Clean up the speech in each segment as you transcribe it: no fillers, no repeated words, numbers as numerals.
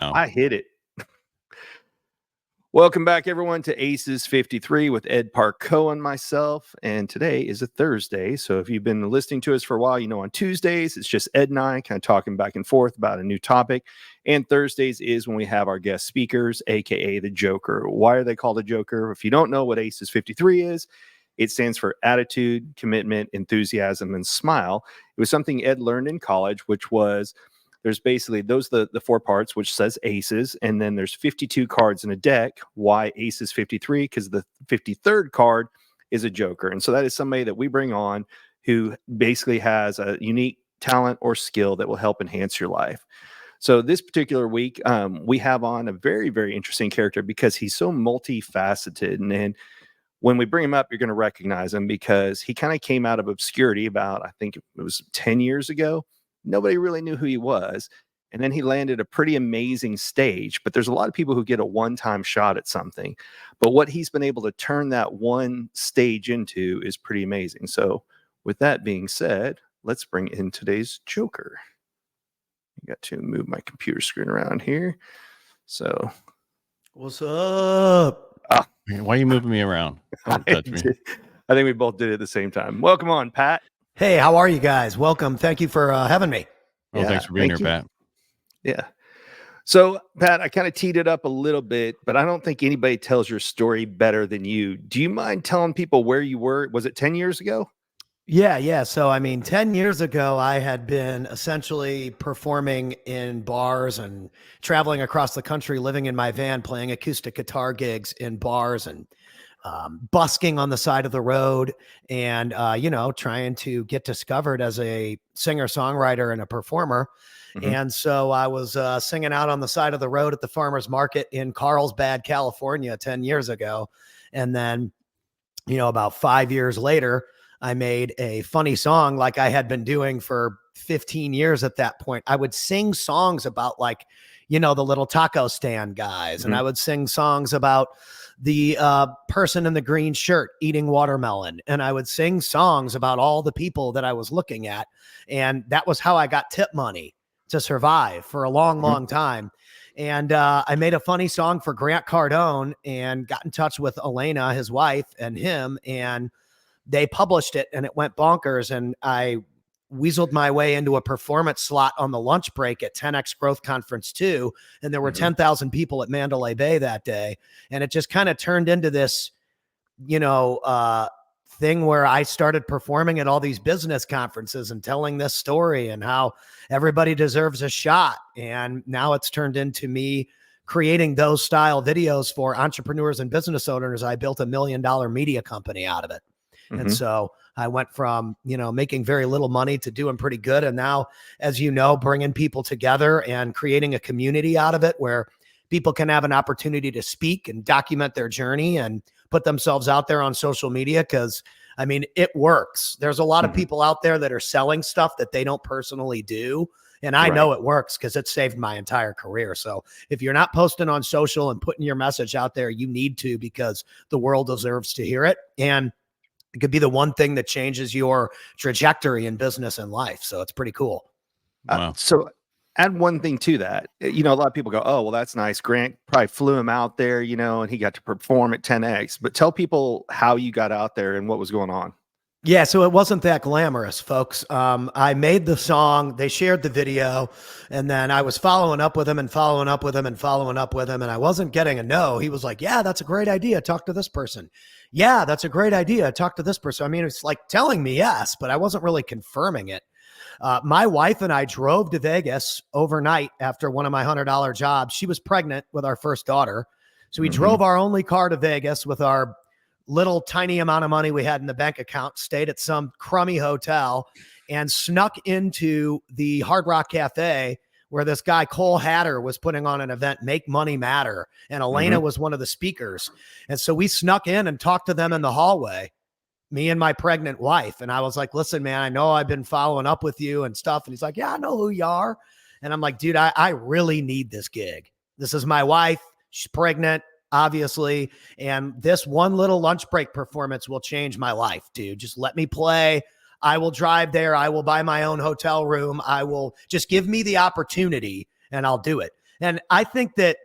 I hit it. Welcome back, everyone, to Aces 53 with Ed Parcaut and myself. And today is a Thursday. So if you've been listening to us for a while, you know on Tuesdays, it's just Ed and I kind of talking back and forth about a new topic. And Thursdays is when we have our guest speakers, a.k.a. the Joker. Why are they called a Joker? If you don't know what Aces 53 is, it stands for attitude, commitment, enthusiasm, and smile. It was something Ed learned in college, which was there's basically the 4 parts, which says aces, and then there's 52 cards in a deck. Why aces 53? Because the 53rd card is a joker. And so that is somebody that we bring on who basically has a unique talent or skill that will help enhance your life. So this particular week, we have on a very, very interesting character because he's so multifaceted. And when we bring him up, you're going to recognize him because he kind of came out of obscurity about, I think it was 10 years ago. Nobody really knew who he was. And then he landed a pretty amazing stage. But there's a lot of people who get a one-time shot at something. But what he's been able to turn that one stage into is pretty amazing. So with that being said, let's bring in today's Joker. I got to move my computer screen around here. So what's up? Why are you moving me around? Don't touch me. I think we both did it at the same time. Welcome on, Pat. Hey, how are you guys? Welcome. Thank you for having me. Well, thanks for being here, Pat. Yeah. So, Pat, I kind of teed it up a little bit, but I don't think anybody tells your story better than you. Do you mind telling people where you were? Was it 10 years ago? Yeah. So, 10 years ago, I had been essentially performing in bars and traveling across the country, living in my van, playing acoustic guitar gigs in bars and busking on the side of the road and, trying to get discovered as a singer, songwriter, and a performer. Mm-hmm. And so I was singing out on the side of the road at the farmer's market in Carlsbad, California, 10 years ago. And then, about 5 years later, I made a funny song like I had been doing for 15 years at that point. I would sing songs about the little taco stand guys. Mm-hmm. And I would sing songs about the person in the green shirt eating watermelon. And I would sing songs about all the people that I was looking at. And that was how I got tip money to survive for a long, long time. And I made a funny song for Grant Cardone and got in touch with Elena, his wife, and him. And they published it and it went bonkers. And I weaseled my way into a performance slot on the lunch break at 10X Growth Conference 2. And there were 10,000 people at Mandalay Bay that day. And it just kind of turned into this, thing where I started performing at all these business conferences and telling this story and how everybody deserves a shot. And now it's turned into me creating those style videos for entrepreneurs and business owners. I built $1 million media company out of it. Mm-hmm. And so I went from, making very little money to doing pretty good. And now, as you know, bringing people together and creating a community out of it where people can have an opportunity to speak and document their journey and put themselves out there on social media. Cause it works. There's a lot of people out there that are selling stuff that they don't personally do. And I know it works because it saved my entire career. So if you're not posting on social and putting your message out there, you need to, because the world deserves to hear it. And it could be the one thing that changes your trajectory in business and life. So it's pretty cool. Wow. So add one thing to that. A lot of people go, oh, well, that's nice. Grant probably flew him out there, and he got to perform at 10X. But tell people how you got out there and what was going on. Yeah, so it wasn't that glamorous, folks. I made the song, they shared the video, and then I was following up with him and following up with him and following up with him, and I wasn't getting a no. He was like, yeah, that's a great idea. Talk to this person. Yeah, that's a great idea. Talk to this person. It's like telling me yes, but I wasn't really confirming it. My wife and I drove to Vegas overnight after one of my $100 jobs. She was pregnant with our first daughter. So we drove our only car to Vegas with our little tiny amount of money we had in the bank account, stayed at some crummy hotel, and snuck into the Hard Rock Cafe where this guy, Cole Hatter, was putting on an event, Make Money Matter. And Elena was one of the speakers. And so we snuck in and talked to them in the hallway, me and my pregnant wife. And I was like, listen, man, I know I've been following up with you and stuff. And he's like, yeah, I know who you are. And I'm like, dude, I really need this gig. This is my wife. She's pregnant, obviously. And this one little lunch break performance will change my life, dude. Just let me play. I will drive there. I will buy my own hotel room. I will just give me the opportunity and I'll do it. And I think that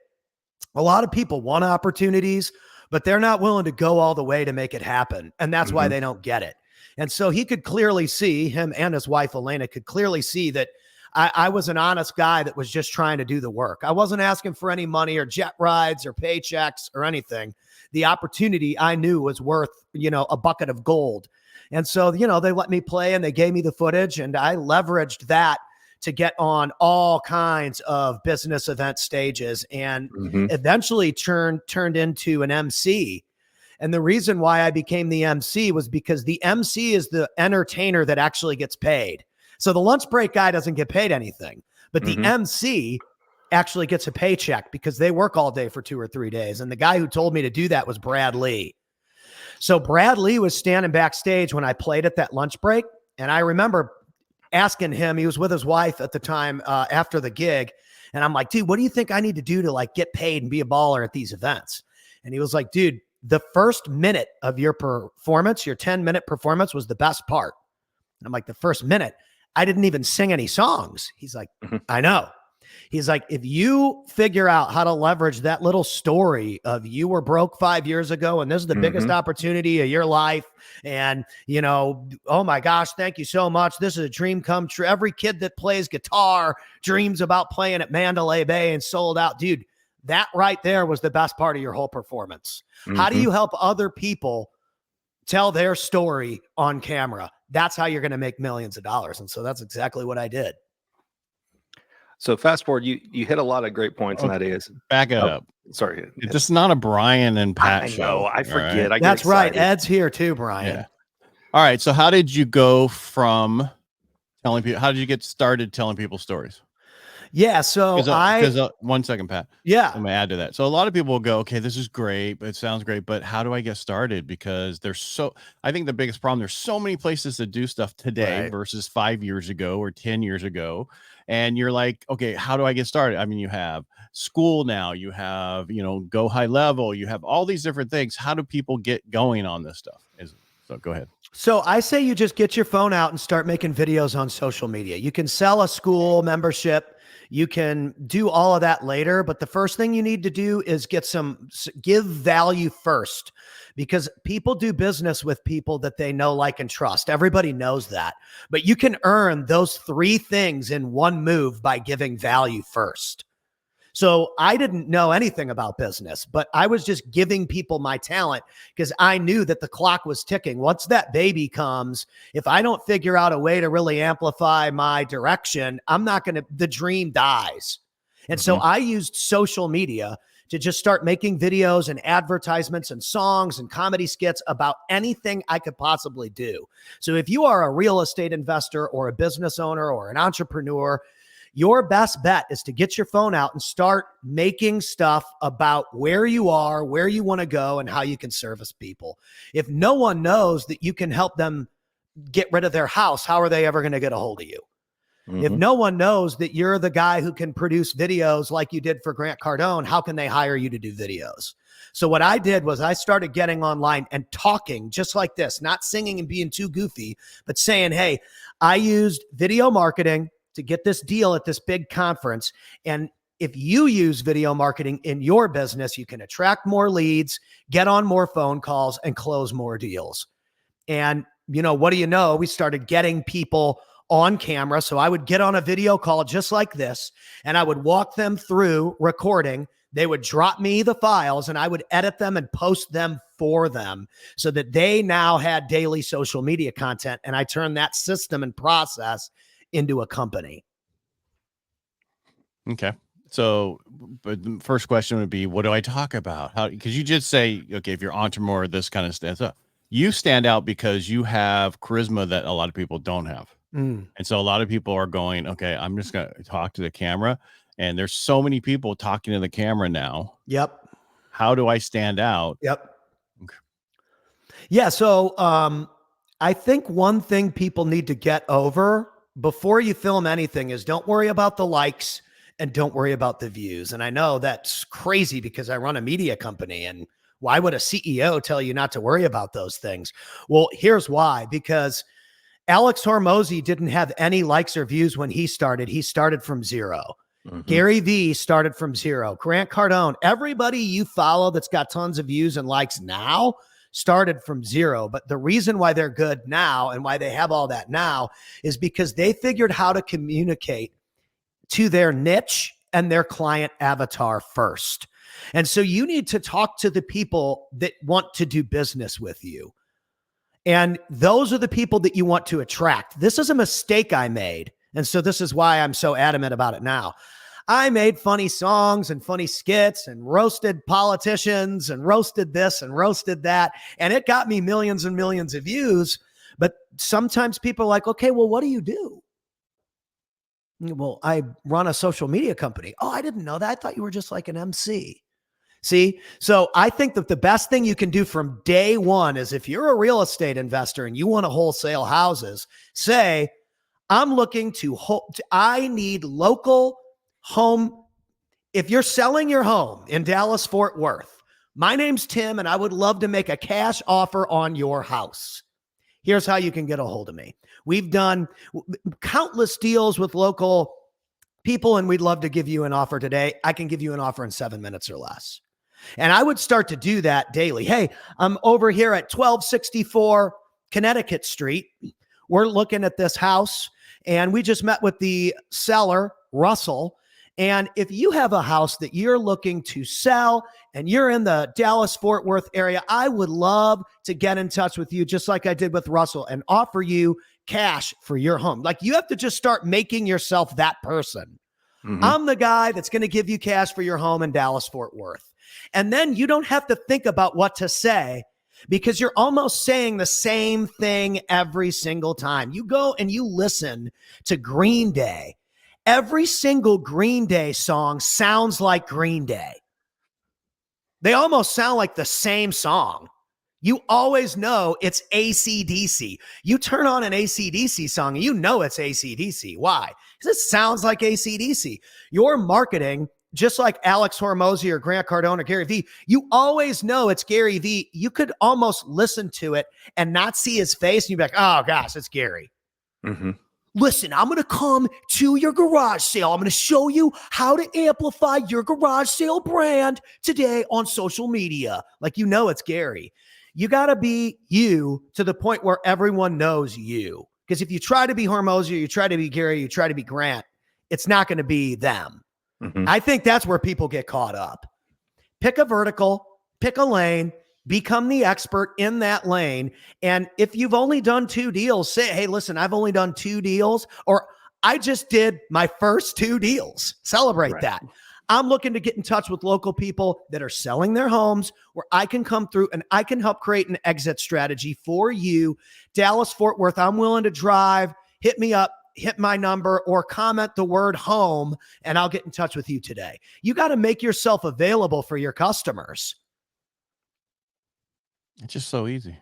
a lot of people want opportunities, but they're not willing to go all the way to make it happen. And that's why they don't get it. And so he could clearly see, him and his wife, Elena, could clearly see that I was an honest guy that was just trying to do the work. I wasn't asking for any money or jet rides or paychecks or anything. The opportunity I knew was worth, a bucket of gold. And so, they let me play and they gave me the footage, and I leveraged that to get on all kinds of business event stages, and eventually turned into an MC. And the reason why I became the MC was because the MC is the entertainer that actually gets paid. So the lunch break guy doesn't get paid anything, but the MC actually gets a paycheck because they work all day for 2 or 3 days. And the guy who told me to do that was Brad Lee. So Brad Lee was standing backstage when I played at that lunch break. And I remember asking him, he was with his wife at the time after the gig. And I'm like, dude, what do you think I need to do to like get paid and be a baller at these events? And he was like, dude, the first minute of your performance, your 10-minute performance was the best part. And I'm like, the first minute? I didn't even sing any songs. He's like, I know. He's like, if you figure out how to leverage that little story of you were broke 5 years ago and this is the biggest opportunity of your life, and, oh my gosh, thank you so much. This is a dream come true. Every kid that plays guitar dreams about playing at Mandalay Bay and sold out. Dude, that right there was the best part of your whole performance. How do you help other people tell their story on camera? That's how you're going to make millions of dollars. And so that's exactly what I did. So fast forward, you hit a lot of great points, and that is back it up. Sorry, this is not a Brian and Pat show. I forget. Right? That's right. Ed's here too, Brian. Yeah. All right. So how did you go from telling people? How did you get started telling people stories? Yeah. So because 1 second, Pat. Yeah. I'm gonna add to that. So a lot of people will go, okay, this is great, but it sounds great, but how do I get started? Because I think the biggest problem, there's so many places to do stuff today versus 5 years ago or 10 years ago. And you're like, okay, how do I get started? I mean, you have school now, you have, Go High Level, you have all these different things. How do people get going on this stuff? So go ahead. So I say you just get your phone out and start making videos on social media. You can sell a school membership. You can do all of that later, but the first thing you need to do is give value first, because people do business with people that they know, like, and trust. Everybody knows that, but you can earn those 3 things in one move by giving value first. So I didn't know anything about business, but I was just giving people my talent because I knew that the clock was ticking. Once that baby comes, if I don't figure out a way to really amplify my direction, the dream dies. And so I used social media to just start making videos and advertisements and songs and comedy skits about anything I could possibly do. So if you are a real estate investor or a business owner or an entrepreneur, your best bet is to get your phone out and start making stuff about where you are, where you want to go, and how you can service people. If no one knows that you can help them get rid of their house, how are they ever going to get a hold of you? If no one knows that you're the guy who can produce videos like you did for Grant Cardone, how can they hire you to do videos? So what I did was I started getting online and talking just like this, not singing and being too goofy, but saying, hey, I used video marketing to get this deal at this big conference. And if you use video marketing in your business, you can attract more leads, get on more phone calls, and close more deals. And, what do you know? We started getting people on camera. So I would get on a video call just like this, and I would walk them through recording. They would drop me the files, and I would edit them and post them for them so that they now had daily social media content. And I turned that system and process into a company. Okay. So, but the first question would be, what do I talk about? Because you just say, okay, if you're an entrepreneur, this kind of stuff. You stand out because you have charisma that a lot of people don't have. And so a lot of people are going, okay, I'm just going to talk to the camera. And there's so many people talking to the camera now. Yep. How do I stand out? Yep. Okay. Yeah. So I think one thing people need to get over before you film anything is don't worry about the likes and don't worry about the views. And I know that's crazy because I run a media company, and why would a CEO tell you not to worry about those things? Well, here's why. Because Alex Hormozy didn't have any likes or views when he started. He started from 0. Gary Vee started from zero. Grant Cardone, everybody you follow that's got tons of views and likes now started from zero. But the reason why they're good now and why they have all that now is because they figured how to communicate to their niche and their client avatar first. And so you need to talk to the people that want to do business with you. And those are the people that you want to attract. This is a mistake I made. And so this is why I'm so adamant about it now. I made funny songs and funny skits and roasted politicians and roasted this and roasted that. And it got me millions and millions of views. But sometimes people are like, okay, well, what do you do? Well, I run a social media company. Oh, I didn't know that. I thought you were just like an MC. See? So I think that the best thing you can do from day one is if you're a real estate investor and you want to wholesale houses, say, I'm looking I need local home. If you're selling your home in Dallas, Fort Worth, my name's Tim and I would love to make a cash offer on your house. Here's how you can get a hold of me. We've done countless deals with local people and we'd love to give you an offer today. I can give you an offer in 7 minutes or less. And I would start to do that daily. Hey, I'm over here at 1264 Connecticut Street. We're looking at this house and we just met with the seller, Russell. And if you have a house that you're looking to sell and you're in the Dallas-Fort Worth area, I would love to get in touch with you just like I did with Russell and offer you cash for your home. Like you have to just start making yourself that person. I'm the guy that's going to give you cash for your home in Dallas-Fort Worth. And then you don't have to think about what to say because you're almost saying the same thing every single time. You go and you listen to Green Day. Every single Green Day song sounds like Green Day. They almost sound like the same song. You always know it's AC/DC. You turn on an AC/DC song and you know it's AC/DC. Why? Because it sounds like AC/DC. Your marketing, just like Alex Hormozy or Grant Cardone or Gary Vee, you always know it's Gary Vee. You could almost listen to it and not see his face and you'd be like, oh gosh, it's Gary. Listen, I'm going to come to your garage sale. I'm going to show you how to amplify your garage sale brand today on social media. Like, you know, it's Gary. You got to be you to the point where everyone knows you. Because if you try to be Hormozy, you try to be Gary, you try to be Grant, it's not going to be them. I think that's where people get caught up. Pick a vertical, pick a lane, become the expert in that lane. And if you've only done 2 deals, say, hey, listen, I've only done 2 deals, or I just did my first 2 deals. Celebrate that. I'm looking to get in touch with local people that are selling their homes where I can come through and I can help create an exit strategy for you. Dallas, Fort Worth, I'm willing to drive. Hit me up, hit my number, or comment the word home, and I'll get in touch with you today. You got to make yourself available for your customers. It's just so easy.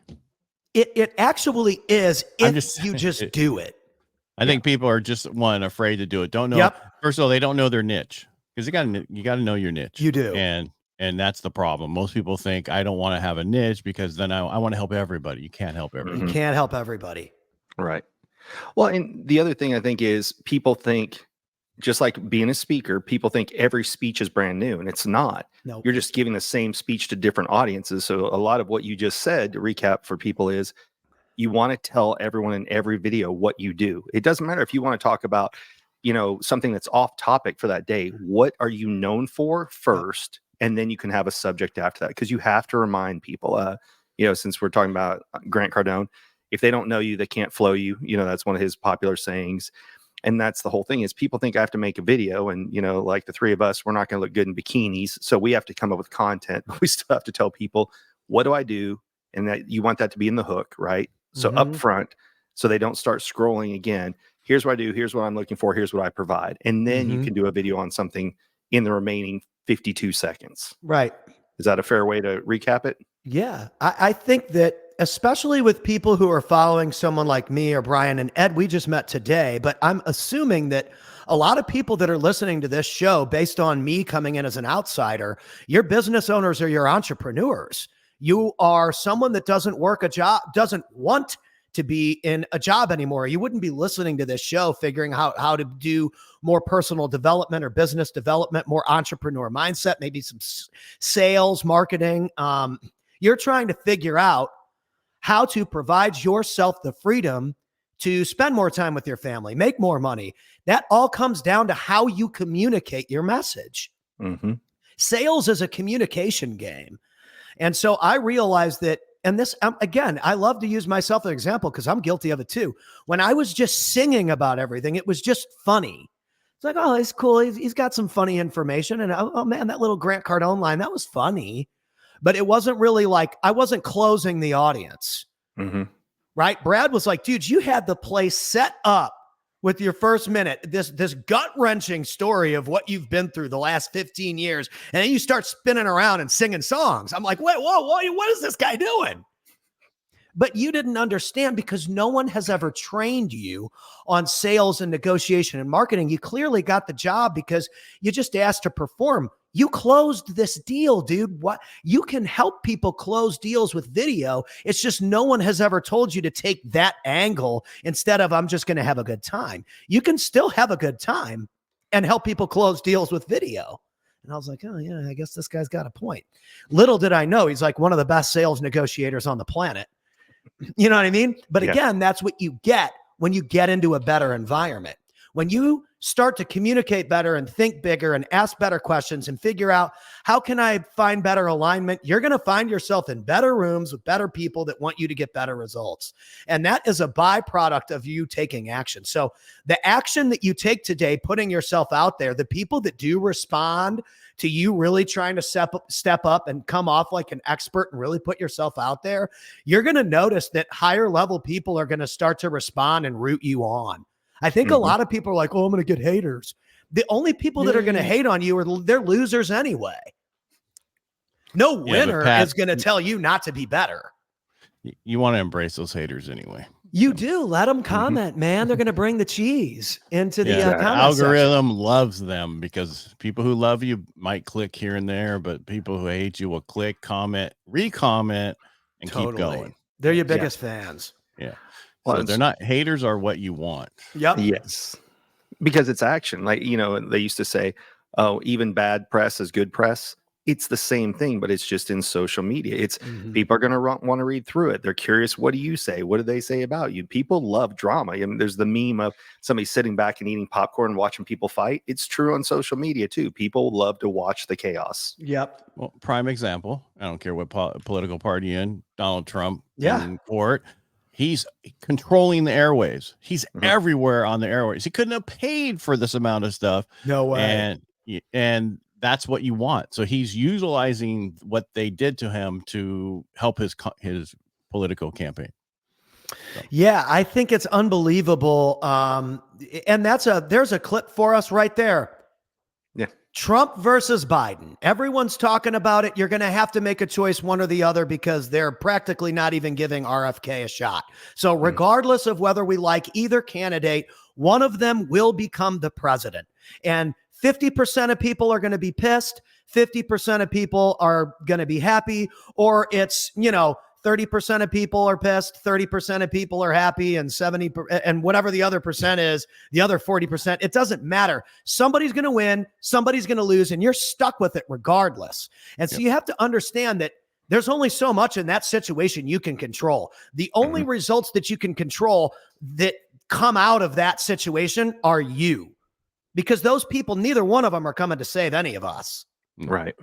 It actually is if you just do it. I think people are just afraid to do it. Don't know. First of all, they don't know their niche because you got to know your niche. You do. And that's the problem. Most people think I don't want to have a niche because then I want to help everybody. You can't help everybody. You can't help everybody. Right. Well, and the other thing I think is people think, just like being a speaker, people think every speech is brand new, and it's not. No. You're just giving the same speech to different audiences. So a lot of what you just said, to recap for people, is you want to tell everyone in every video what you do. It doesn't matter if you want to talk about, something that's off topic for that day. What are you known for first? And then you can have a subject after that, because you have to remind people, since we're talking about Grant Cardone, if they don't know you, they can't flow you. That's one of his popular sayings. And that's the whole thing, is people think I have to make a video and, like the 3 of us, we're not going to look good in bikinis. So we have to come up with content, but we still have to tell people, what do I do? And that you want that to be in the hook, right? So up front, so they don't start scrolling again. Here's what I do. Here's what I'm looking for. Here's what I provide. And then you can do a video on something in the remaining 52 seconds. Right. Is that a fair way to recap it? Yeah. I think that, especially with people who are following someone like me or Brian and Ed, we just met today, but I'm assuming that a lot of people that are listening to this show, based on me coming in as an outsider, you're business owners or you're entrepreneurs. You are someone that doesn't work a job, doesn't want to be in a job anymore. You wouldn't be listening to this show figuring out how to do more personal development or business development, more entrepreneur mindset, maybe some sales, marketing. You're trying to figure out how to provide yourself the freedom to spend more time with your family, make more money. That all comes down to how you communicate your message. Mm-hmm. Sales is a communication game. And so I realized that, and this, again, I love to use myself as an example because I'm guilty of it too. When I was just singing about everything, it was just funny. It's like, oh, he's cool. He's got some funny information. And oh man, that little Grant Cardone line, that was funny. But it wasn't really like, I wasn't closing the audience. Mm-hmm. Right? Brad was like, dude, you had the place set up with your first minute, this gut-wrenching story of what you've been through the last 15 years. And then you start spinning around and singing songs. I'm like, wait, whoa, what is this guy doing? But you didn't understand because no one has ever trained you on sales and negotiation and marketing. You clearly got the job because you just asked to perform. You closed this deal, dude. What? You can help people close deals with video. It's just no one has ever told you to take that angle instead of I'm just going to have a good time. You can still have a good time and help people close deals with video. And I was like, oh yeah, I guess this guy's got a point. Little did I know he's like one of the best sales negotiators on the planet. You know what I mean? But again, that's what you get when you get into a better environment. When you start to communicate better and think bigger and ask better questions and figure out how can I find better alignment, you're going to find yourself in better rooms with better people that want you to get better results. And that is a byproduct of you taking action. So the action that you take today, putting yourself out there, the people that do respond to you really trying to step up and come off like an expert and really put yourself out there, you're going to notice that higher level people are going to start to respond and root you on. I think a lot of people are like, oh, I'm going to get haters. The only people that are going to hate on you they're losers anyway. No winner is going to tell you not to be better. You want to embrace those haters anyway. You do. Let them comment, man. They're going to bring the cheese into the comment algorithm section. loves them because people who love you might click here and there, but people who hate you will click, comment, re-comment, and keep going. They're your biggest fans. Yeah. So they're not haters are what you want. Yep. Yes. Because it's action. Like, they used to say, oh, even bad press is good press. It's the same thing, but it's just in social media. It's people are going to want to read through it. They're curious. What do you say? What do they say about you? People love drama. I mean, there's the meme of somebody sitting back and eating popcorn and watching people fight. It's true on social media too. People love to watch the chaos. Yep. Well, prime example. I don't care what political party in Donald Trump. Yeah. In court. He's controlling the airwaves. He's everywhere on the airwaves. He couldn't have paid for this amount of stuff. No way. And that's what you want. So he's utilizing what they did to him to help his political campaign. So. Yeah, I think it's unbelievable. And there's a clip for us right there. Yeah. Trump versus Biden. Everyone's talking about it. You're going to have to make a choice, one or the other, because they're practically not even giving RFK a shot. So regardless of whether we like either candidate, one of them will become the president. And 50% of people are going to be pissed. 50% of people are going to be happy, or it's, 30% of people are pissed, 30% of people are happy, and 70 and whatever the other percent is, the other 40%, it doesn't matter. Somebody's going to win, somebody's going to lose, and you're stuck with it regardless. And so you have to understand that there's only so much in that situation you can control. The only results that you can control that come out of that situation are you. Because those people, neither one of them are coming to save any of us. Right.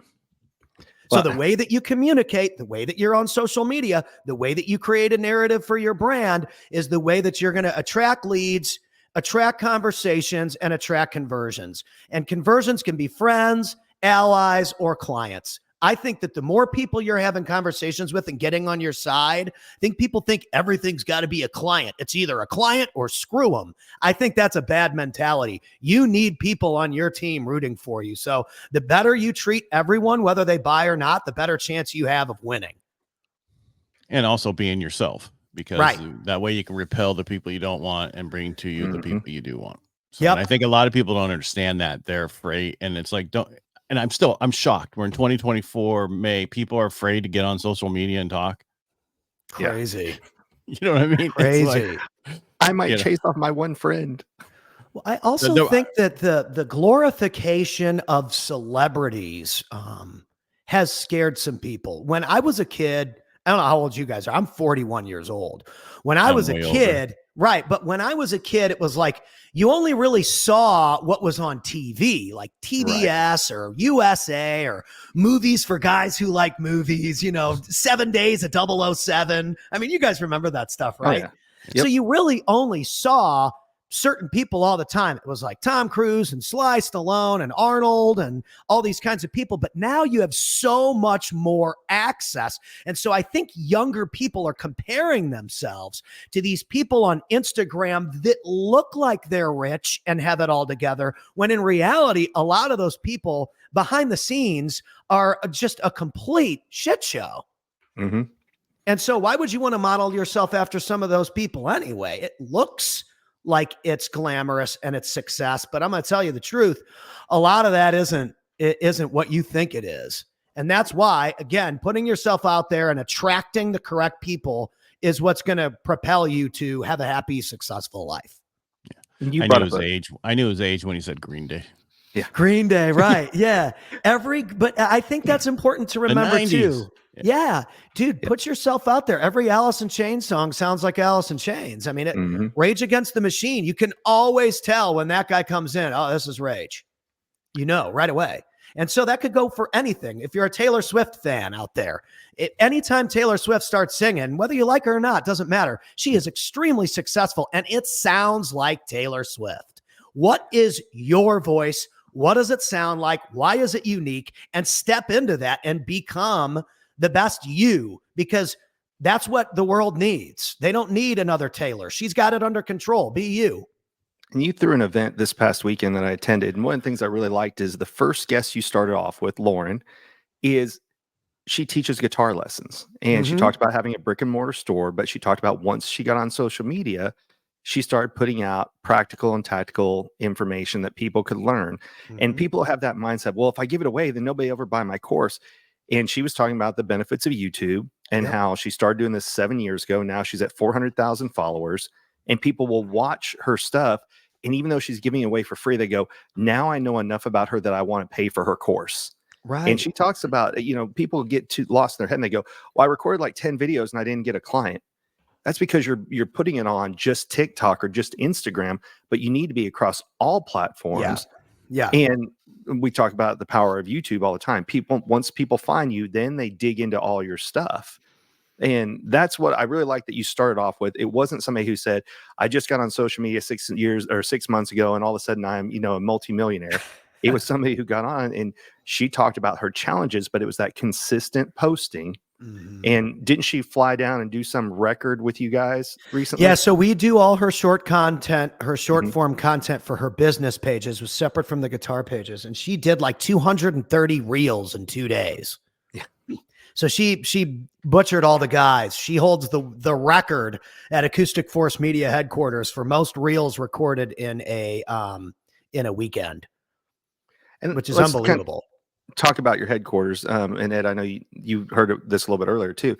So the way that you communicate, the way that you're on social media, the way that you create a narrative for your brand is the way that you're going to attract leads, attract conversations, and attract conversions. And conversions can be friends, allies, or clients. I think that the more people you're having conversations with and getting on your side, I think people think everything's got to be a client. It's either a client or screw them. I think that's a bad mentality. You need people on your team rooting for you. So the better you treat everyone, whether they buy or not, the better chance you have of winning. And also being yourself, because that way you can repel the people you don't want and bring to you the people you do want. So, and I think a lot of people don't understand that. They're afraid. And it's like, and I'm shocked. We're in 2024 May. People are afraid to get on social media and talk. Crazy. You know what I mean? Crazy. It's like, I might chase off my one friend. Well, I also think that the glorification of celebrities has scared some people. When I was a kid, I don't know how old you guys are. I'm 41 years old. When I was a kid, right? But when I was a kid, it was like you only really saw what was on TV, like TBS or USA or movies for guys who like movies, 7 Days of 007. I mean, you guys remember that stuff, right? Oh, yeah. Yep. So you really only saw certain people all the time. It was like Tom Cruise and Sly Stallone and Arnold and all these kinds of people. But now you have so much more access. And so I think younger people are comparing themselves to these people on Instagram that look like they're rich and have it all together, when in reality, a lot of those people behind the scenes are just a complete shit show. Mm-hmm. And so why would you want to model yourself after some of those people anyway? It looks like it's glamorous and it's success, but I'm going to tell you the truth. A lot of that isn't what you think it is. And that's why, again, putting yourself out there and attracting the correct people is what's going to propel you to have a happy, successful life. Yeah. I knew his age when he said Green Day. Yeah. Green Day. Right. Yeah. But I think that's important to remember too. Yeah, dude, put yourself out there. Every Alice in Chains song sounds like Alice in Chains. I mean, Rage Against the Machine, you can always tell when that guy comes in, oh, this is Rage, right away. And so that could go for anything. If you're a Taylor Swift fan out there, anytime Taylor Swift starts singing, whether you like her or not, doesn't matter. She is extremely successful and it sounds like Taylor Swift. What is your voice? What does it sound like? Why is it unique? And step into that and become the best you, because that's what the world needs. They don't need another Taylor. She's got it under control. Be you. And you threw an event this past weekend that I attended. And one of the things I really liked is the first guest you started off with, Lauren, is she teaches guitar lessons. And she talked about having a brick and mortar store, but she talked about once she got on social media, she started putting out practical and tactical information that people could learn. And people have that mindset, well, if I give it away, then nobody will ever buy my course. And she was talking about the benefits of YouTube and how she started doing this 7 years ago. Now she's at 400,000 followers and people will watch her stuff. And even though she's giving it away for free, they go, now I know enough about her that I want to pay for her course. Right. And she talks about, people get too lost in their head and they go, well, I recorded like 10 videos and I didn't get a client. That's because you're putting it on just TikTok or just Instagram, but you need to be across all platforms. Yeah. And we talk about the power of YouTube all the time. Once people find you, then they dig into all your stuff. And that's what I really like that you started off with. It wasn't somebody who said, I just got on social media 6 months ago and all of a sudden I'm, a multimillionaire. It was somebody who got on and she talked about her challenges, but it was that consistent posting. And didn't she fly down and do some record with you guys recently? Yeah, so we do all her short content, her short form content for her business pages was separate from the guitar pages. And she did like 230 reels in 2 days. Yeah. So she butchered all the guys. She holds the record at Acoustic Force Media headquarters for most reels recorded in a weekend, which is unbelievable. Talk about your headquarters. And Ed, I know you heard of this a little bit earlier too.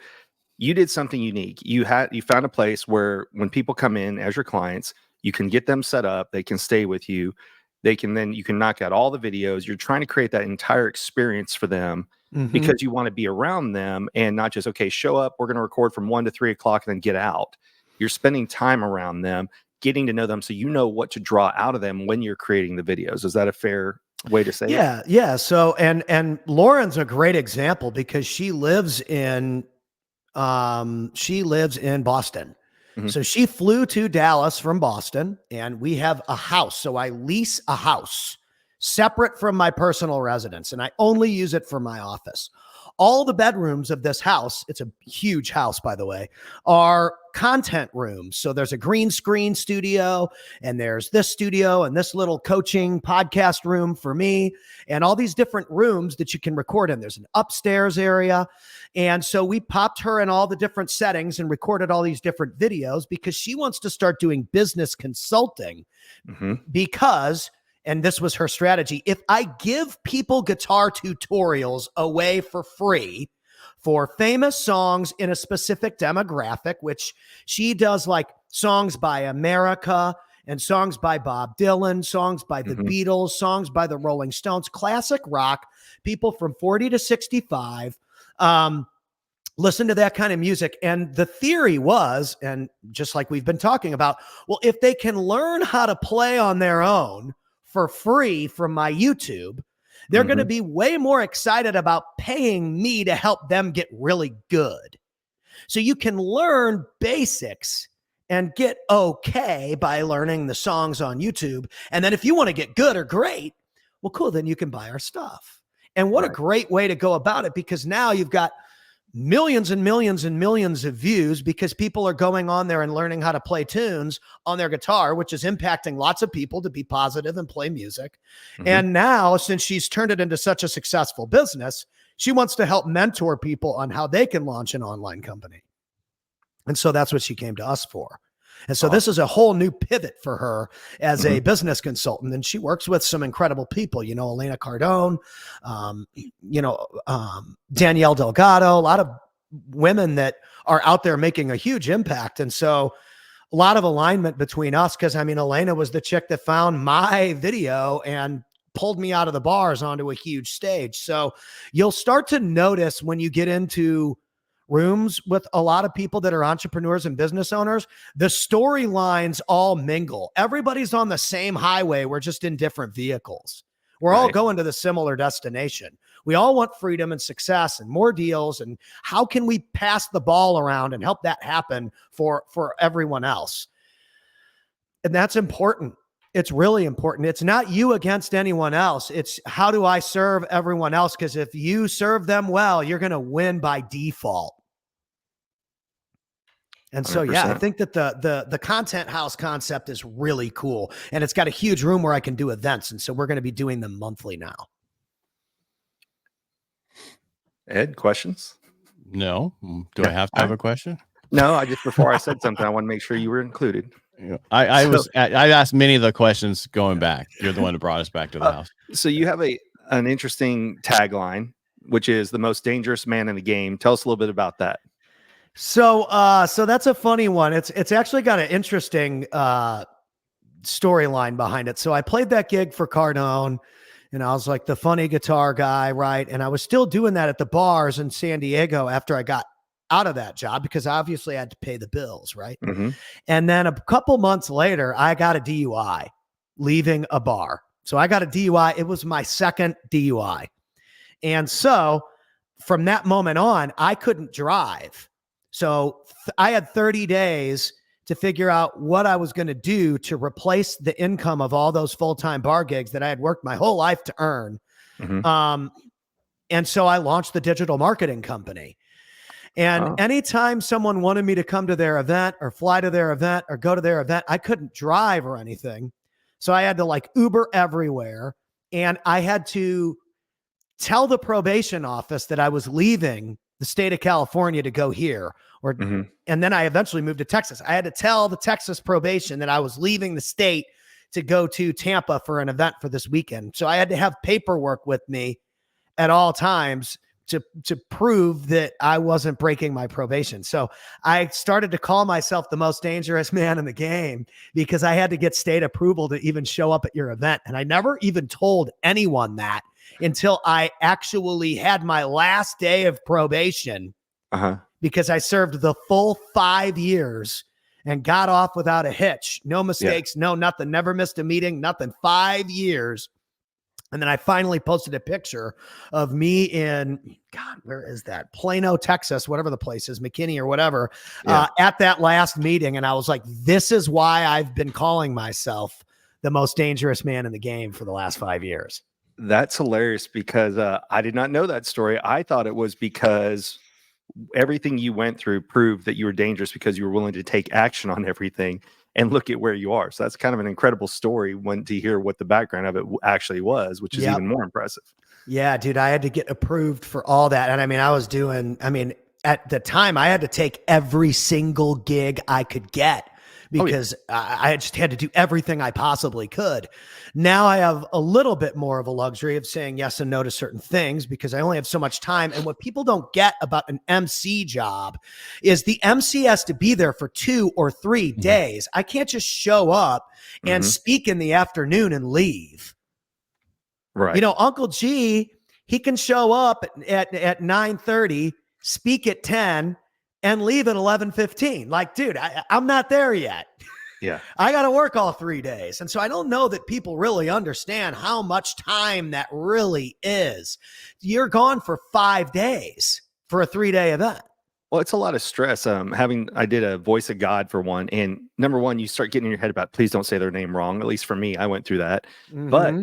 You did something unique. You found a place where when people come in as your clients, you can get them set up. They can stay with you. You can knock out all the videos. You're trying to create that entire experience for them because you want to be around them and not just, okay, show up. We're going to record from 1 to 3 o'clock and then get out. You're spending time around them, getting to know them. So you know what to draw out of them when you're creating the videos. Is that a fair way to say it? Yeah. So, and Lauren's a great example because she lives in Boston. So she flew to Dallas from Boston and we have a house. So I lease a house separate from my personal residence and I only use it for my office. All the bedrooms of this house, it's a huge house, by the way, are content rooms. So there's a green screen studio and there's this studio and this little coaching podcast room for me and all these different rooms that you can record in. There's an upstairs area. And so we popped her in all the different settings and recorded all these different videos because she wants to start doing business consulting because, and this was her strategy, if I give people guitar tutorials away for free, for famous songs in a specific demographic, which she does like songs by America and songs by Bob Dylan, songs by the Beatles, songs by the Rolling Stones, classic rock, people from 40 to 65. Listen to that kind of music. And the theory was, and just like we've been talking about, well, if they can learn how to play on their own for free from my YouTube, they're going to be way more excited about paying me to help them get really good. So you can learn basics and get okay by learning the songs on YouTube. And then if you want to get good or great, well, cool, then you can buy our stuff. And what a great way to go about it, because now you've got millions and millions and millions of views because people are going on there and learning how to play tunes on their guitar, which is impacting lots of people to be positive and play music. And now, since she's turned it into such a successful business, she wants to help mentor people on how they can launch an online company. And so that's what she came to us for. And so this is a whole new pivot for her as a business consultant. And she works with some incredible people, you know, Elena Cardone, Danielle Delgado, a lot of women that are out there making a huge impact. And so a lot of alignment between us, because I mean, Elena was the chick that found my video and pulled me out of the bars onto a huge stage. So you'll start to notice when you get into rooms with a lot of people that are entrepreneurs and business owners, the storylines all mingle. Everybody's on the same highway. We're just in different vehicles. We're all going to the similar destination. We all want freedom and success and more deals. And how can we pass the ball around and help that happen for everyone else? And that's important. It's really important. It's not you against anyone else. It's how do I serve everyone else? Because if you serve them well, you're going to win by default. And so, 100%. yeah, I think that the content house concept is really cool, and it's got a huge room where I can do events. And so we're going to be doing them monthly now. Ed, questions? No. Do I have to have a question? No, I just, before I said something, I want to make sure you were included. I asked many of the questions going back. You're the one that brought us back to the house. So you have an interesting tagline, which is the most dangerous man in the game. Tell us a little bit about that. So that's a funny one. It's actually got an interesting storyline behind it. So I played that gig for Cardone, and I was like the funny guitar guy, right? And I was still doing that at the bars in San Diego after I got out of that job, because obviously I had to pay the bills, right? And then a couple months later, I got a DUI leaving a bar. So I got a DUI. It was my second DUI. And so from that moment on, I couldn't drive. So I had 30 days to figure out what I was going to do to replace the income of all those full-time bar gigs that I had worked my whole life to earn. And so I launched the digital marketing company. And anytime someone wanted me to come to their event or fly to their event or go to their event, I couldn't drive or anything. So I had to like Uber everywhere. And I had to tell the probation office that I was leaving the state of California to go here. And then I eventually moved to Texas. I had to tell the Texas probation that I was leaving the state to go to Tampa for an event for this weekend. So I had to have paperwork with me at all times to prove that I wasn't breaking my probation. So I started to call myself the most dangerous man in the game because I had to get state approval to even show up at your event. And I never even told anyone that until I actually had my last day of probation, because I served the full 5 years and got off without a hitch. No mistakes, no nothing, never missed a meeting, nothing, 5 years. And then I finally posted a picture of me in, God, where is that? Plano, Texas, whatever the place is, McKinney or whatever, at that last meeting. And I was like, this is why I've been calling myself the most dangerous man in the game for the last 5 years. That's hilarious, because I did not know that story. I thought it was because everything you went through proved that you were dangerous because you were willing to take action on everything. And look at where you are. So that's kind of an incredible story when to hear what the background of it actually was, which is even more impressive. Yeah, dude, I had to get approved for all that. And I mean, at the time I had to take every single gig I could get because I just had to do everything I possibly could. Now I have a little bit more of a luxury of saying yes and no to certain things because I only have so much time. And what people don't get about an MC job is the MC has to be there for 2 or 3 days. I can't just show up and speak in the afternoon and leave. Right. You know, Uncle G, he can show up at 9:30, speak at 10, and leave at 11:15. Like, dude, I'm not there yet. Yeah. I got to work all 3 days. And so I don't know that people really understand how much time that really is. You're gone for 5 days for a 3-day event. Well, it's a lot of stress. I did a voice of God for one, and number one, you start getting in your head about, please don't say their name wrong. At least for me, I went through that. But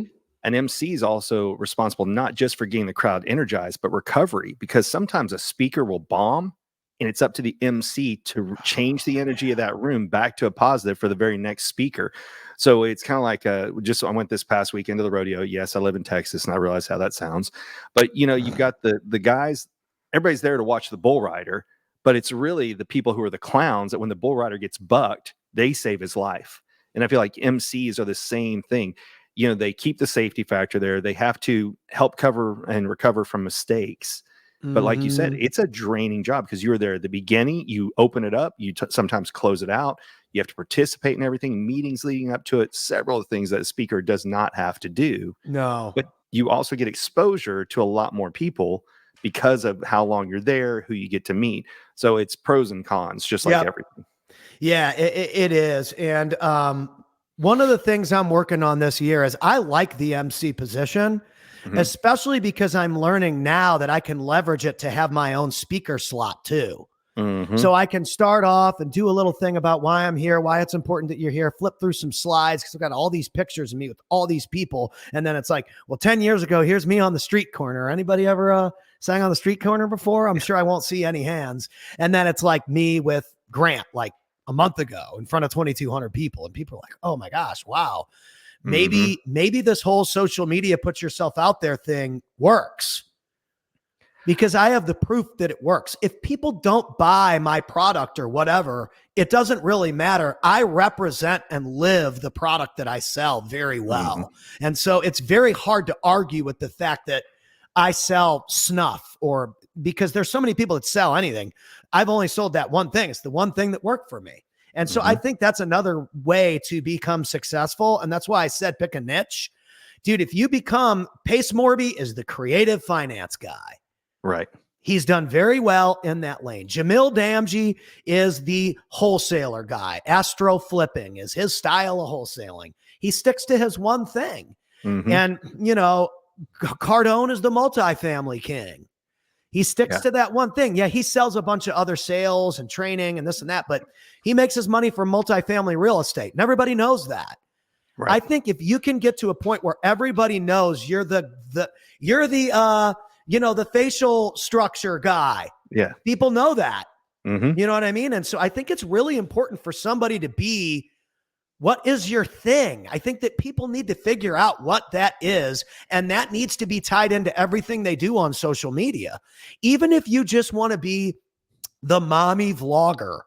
an MC is also responsible not just for getting the crowd energized, but recovery, because sometimes a speaker will bomb and it's up to the MC to change the energy of that room back to a positive for the very next speaker. So it's kind of like I went this past weekend to the rodeo. Yes, I live in Texas and I realize how that sounds. But, you know, you've got the guys, everybody's there to watch the bull rider, but it's really the people who are the clowns that when the bull rider gets bucked, they save his life. And I feel like MCs are the same thing. You know, they keep the safety factor there. They have to help cover and recover from mistakes. But like you said, it's a draining job because you were there at the beginning. You open it up. You sometimes close it out. You have to participate in everything, meetings leading up to it, several things that a speaker does not have to do. No. But you also get exposure to a lot more people because of how long you're there, who you get to meet. So it's pros and cons, just like everything. Yeah, it is. And one of the things I'm working on this year is I like the MC position, especially because I'm learning now that I can leverage it to have my own speaker slot too. So I can start off and do a little thing about why I'm here, why it's important that you're here, flip through some slides because I've got all these pictures of me with all these people. And then it's like, well, 10 years ago, here's me on the street corner. Anybody ever sang on the street corner before? I'm sure I won't see any hands. And then it's like me with Grant, like a month ago in front of 2,200 people. And people are like, oh my gosh, wow. Maybe this whole social media put yourself out there thing works. Because I have the proof that it works. If people don't buy my product or whatever, it doesn't really matter. I represent and live the product that I sell very well. And so it's very hard to argue with the fact that I sell snuff, or because there's so many people that sell anything. I've only sold that one thing. It's the one thing that worked for me. And so I think that's another way to become successful. And that's why I said pick a niche. Dude, if you become, Pace Morby is the creative finance guy. Right. He's done very well in that lane. Jamil Damji is the wholesaler guy. Astro flipping is his style of wholesaling. He sticks to his one thing. And, you know, Cardone is the multifamily king. He sticks to that one thing. Yeah, he sells a bunch of other sales and training and this and that, but he makes his money from multifamily real estate. And everybody knows that. Right. I think if you can get to a point where everybody knows you're the you know, the facial structure guy. Yeah. People know that. You know what I mean? And so I think it's really important for somebody to be, what is your thing? I think that people need to figure out what that is. And that needs to be tied into everything they do on social media. Even if you just want to be the mommy vlogger.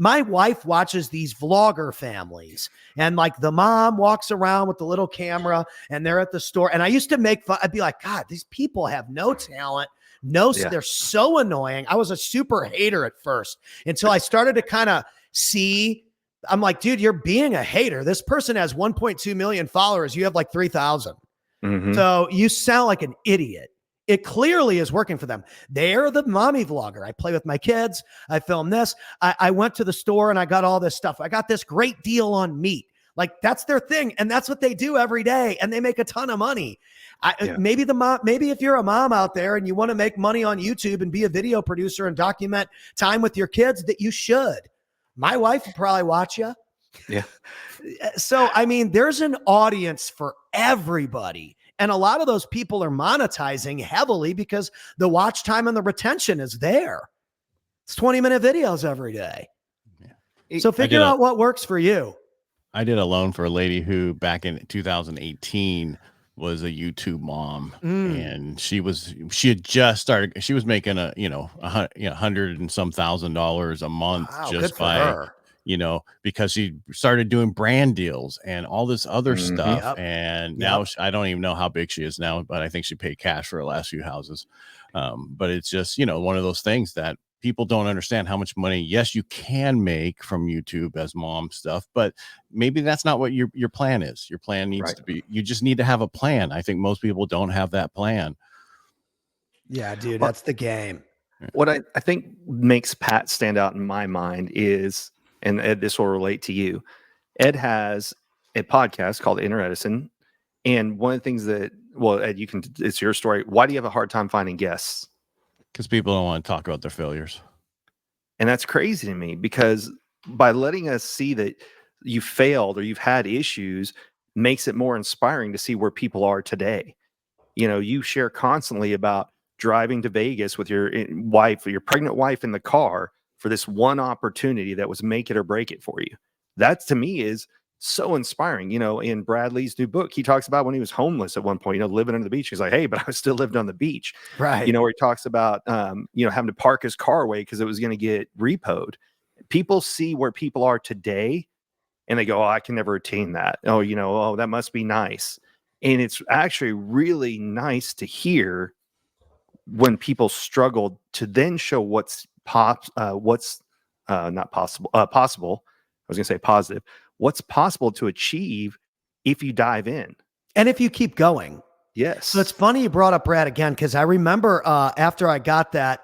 My wife watches these vlogger families, and like the mom walks around with the little camera and they're at the store. And I used to make fun. I'd be like, God, these people have no talent. They're so annoying. I was a super hater at first until I started to kind of see. I'm like, dude, you're being a hater. This person has 1.2 million followers. You have like 3,000. So you sound like an idiot. It clearly is working for them. They're the mommy vlogger. I play with my kids. I film this. I went to the store and I got all this stuff. I got this great deal on meat. Like that's their thing. And that's what they do every day. And they make a ton of money. Maybe if you're a mom out there and you want to make money on YouTube and be a video producer and document time with your kids, that you should. My wife will probably watch you. Yeah. So, I mean, there's an audience for everybody. And a lot of those people are monetizing heavily because the watch time and the retention is there. It's 20-minute videos every day. Yeah. So figure out what works for you. I did a loan for a lady who back in 2018 was a YouTube mom, and she had just started. She was making $100 and some $1,000 a month just by her. because she started doing brand deals and all this other stuff. Yep. And now I don't even know how big she is now, but I think she paid cash for her last few houses. But it's just, one of those things that people don't understand how much money, yes, you can make from YouTube as mom stuff, but maybe that's not what your plan is. Your plan needs to be, you just need to have a plan. I think most people don't have that plan. Yeah, dude, that's the game. What I think makes Pat stand out in my mind is, and Ed, this will relate to you. Ed has a podcast called Inner Edison. And one of the things that, well, Ed, it's your story. Why do you have a hard time finding guests? Because people don't want to talk about their failures. And that's crazy to me, because by letting us see that you failed or you've had issues makes it more inspiring to see where people are today. You share constantly about driving to Vegas with your wife or your pregnant wife in the car for this one opportunity that was make it or break it for you. That to me is so inspiring. In Bradley's new book, he talks about when he was homeless at one point, living under the beach. He's like, hey, but I still lived on the beach. Right. Where he talks about, having to park his car away because it was going to get repoed. People see where people are today and they go, oh, I can never attain that. Oh, that must be nice. And it's actually really nice to hear when people struggled to then show what's not possible, possible. I was going to say positive. What's possible to achieve if you dive in. And if you keep going. Yes. So it's funny you brought up Brad again, because I remember after I got that,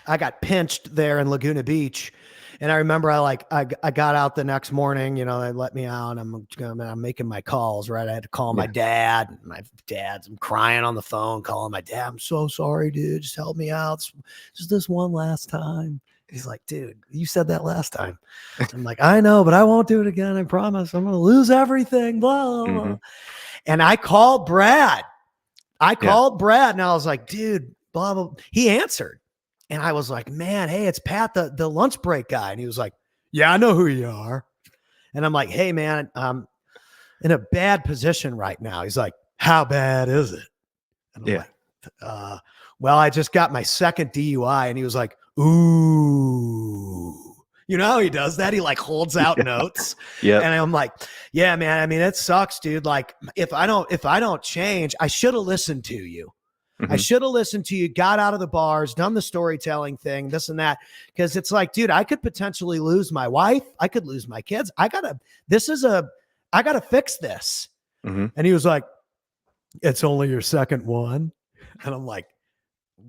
I got pinched there in Laguna Beach. And I remember I got out the next morning, they let me out. I'm making my calls, right? I had to call my dad. I'm crying on the phone, calling my dad. I'm so sorry, dude. Just help me out. Just this one last time. He's like, dude, you said that last time. I'm like, I know, but I won't do it again. I promise. I'm going to lose everything. Blah, blah, blah. And I called Brad. Brad and I was like, dude, blah, blah. He answered. And I was like, man, hey, it's Pat, the lunch break guy. And he was like, yeah, I know who you are. And I'm like, hey, man, I'm in a bad position right now. He's like, how bad is it? And I'm like, well, I just got my second DUI. And he was like, ooh, how he does that? He holds out notes. Yeah. And I'm like, yeah, man, I mean, it sucks, dude. Like if I don't change, I should have listened to you. I should have listened to you, got out of the bars, done the storytelling thing, this and that. Cause it's like, dude, I could potentially lose my wife. I could lose my kids. I gotta fix this. And he was like, it's only your second one. And I'm like,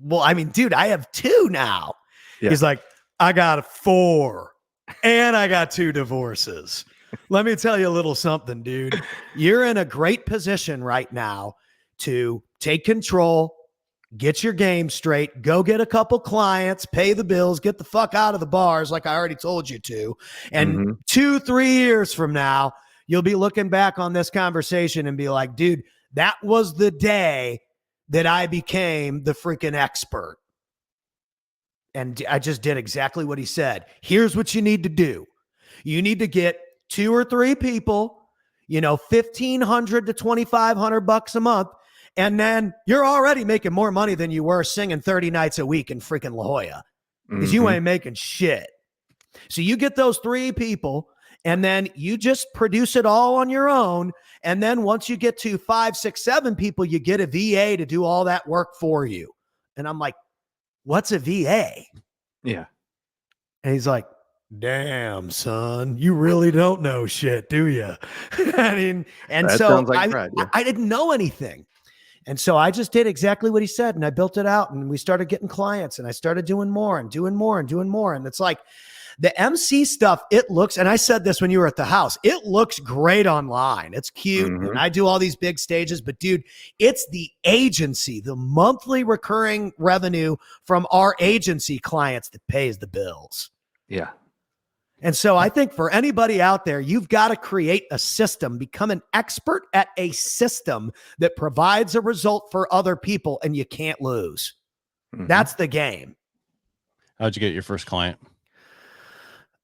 well, I mean, dude, I have 2 now. Yeah. He's like, I got 4 and I got 2 divorces. Let me tell you a little something, dude. You're in a great position right now to take control, get your game straight, go get a couple clients, pay the bills, get the fuck out of the bars like I already told you to. And 2-3 years from now, you'll be looking back on this conversation and be like, dude, that was the day that I became the freaking expert. And I just did exactly what he said. Here's what you need to do. You need to get 2 or 3 people, $1,500 to $2,500 a month. And then you're already making more money than you were singing 30 nights a week in freaking La Jolla, because you ain't making shit. So you get those 3 people and then you just produce it all on your own. And then once you get to 5, 6, 7 people, you get a VA to do all that work for you. And I'm like, what's a VA? Yeah. And he's like, damn, son, you really don't know shit, do you? I mean, and that so like I didn't know anything. And so I just did exactly what he said, and I built it out, and we started getting clients, and I started doing more and doing more and doing more. And it's like the MC stuff, it looks, and I said this when you were at the house, it looks great online. It's cute. And I do all these big stages, but dude, it's the agency, the monthly recurring revenue from our agency clients that pays the bills. Yeah. And so I think for anybody out there, you've got to create a system, become an expert at a system that provides a result for other people, and you can't lose. That's the game. How'd you get your first client?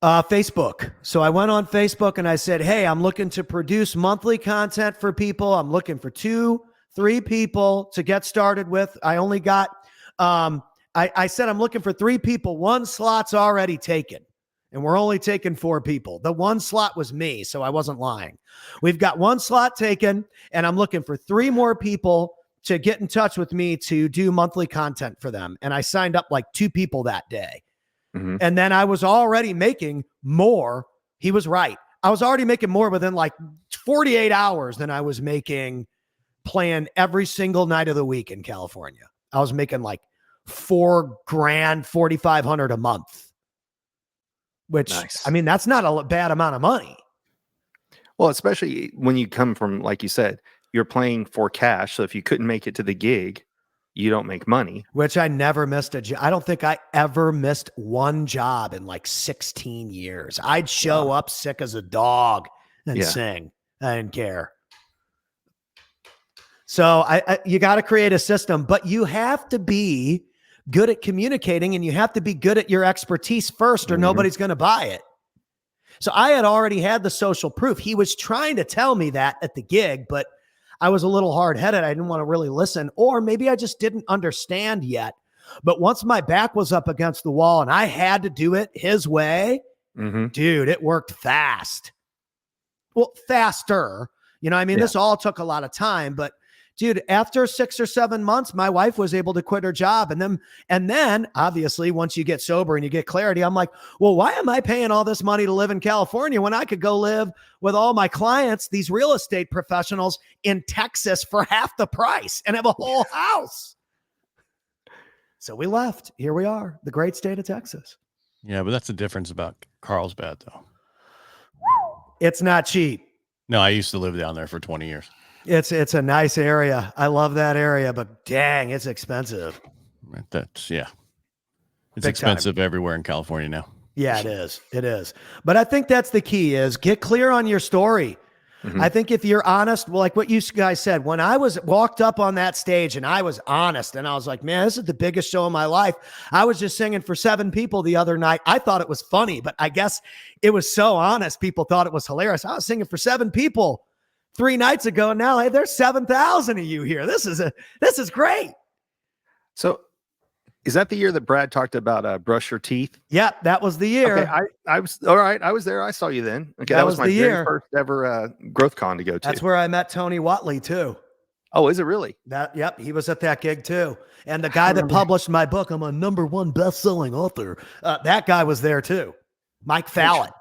Facebook. So I went on Facebook and I said, hey, I'm looking to produce monthly content for people. I'm looking for 2-3 people to get started with. I only got, I said, I'm looking for 3 people. 1 slot's already taken. and we're only taking 4 people. The one slot was me, so I wasn't lying. We've got 1 slot taken, and I'm looking for 3 more people to get in touch with me to do monthly content for them. And I signed up like 2 people that day. And then I was already making more. He was right. I was already making more within like 48 hours than I was making playing every single night of the week in California. I was making like $4,000, $4,500 a month, which nice. I mean, that's not a bad amount of money. Well, especially when you come from, like you said, you're playing for cash. So if you couldn't make it to the gig, you don't make money. Which I never missed a job. I don't think I ever missed one job in like 16 years. I'd show up sick as a dog and sing. I didn't care. So you got to create a system, but you have to be good at communicating and you have to be good at your expertise first, or nobody's going to buy it. So I had already had the social proof. He was trying to tell me that at the gig, but I was a little hard-headed. I didn't want to really listen, or maybe I just didn't understand yet. But once my back was up against the wall and I had to do it his way, dude, it worked fast. Well, faster. You know, I mean, this all took a lot of time, but dude, after 6 or 7 months, my wife was able to quit her job. And then obviously, once you get sober and you get clarity, I'm like, well, why am I paying all this money to live in California when I could go live with all my clients, these real estate professionals in Texas for half the price and have a whole house? So we left. Here we are, the great state of Texas. Yeah, but that's the difference about Carlsbad, though. It's not cheap. No, I used to live down there for 20 years. It's a nice area. I love that area, but dang, it's expensive. It's expensive everywhere in California now. Yeah, it is. It is. But I think that's the key is get clear on your story. I think if you're honest, well, like what you guys said, when I walked up on that stage and I was honest and I was like, man, this is the biggest show of my life. I was just singing for 7 people the other night. I thought it was funny, but I guess it was so honest. People thought it was hilarious. I was singing for 7 people 3 nights ago. And now, hey, there's 7,000 of you here. This is great. So is that the year that Brad talked about brush your teeth? Yeah, that was the year. Okay, I was all right. I was there. I saw you then. Okay, that was my very first ever growth con to go to. That's where I met Tony Watley too. Oh, is it really? Yep, he was at that gig too. And the guy that published my book, I'm a #1 best-selling author. That guy was there too. Mike Fallett.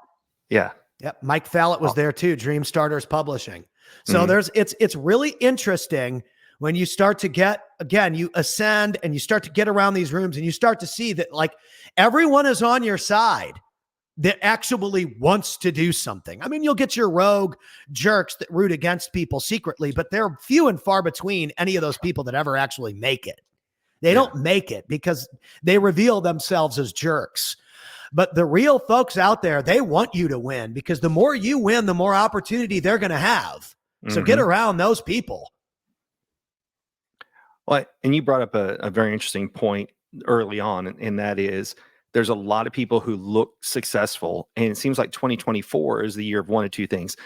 Yeah. Yep, Mike Fallett was there too. Dream Starters Publishing. So it's really interesting when you start to get, again, you ascend and you start to get around these rooms and you start to see that like everyone is on your side that actually wants to do something. I mean, you'll get your rogue jerks that root against people secretly, but they're few and far between any of those people that ever actually make it. They don't make it because they reveal themselves as jerks. But the real folks out there, they want you to win because the more you win, the more opportunity they're going to have. So get around those people. Well, and you brought up a very interesting point early on, and that is there's a lot of people who look successful, and it seems like 2024 is the year of one of 2 things.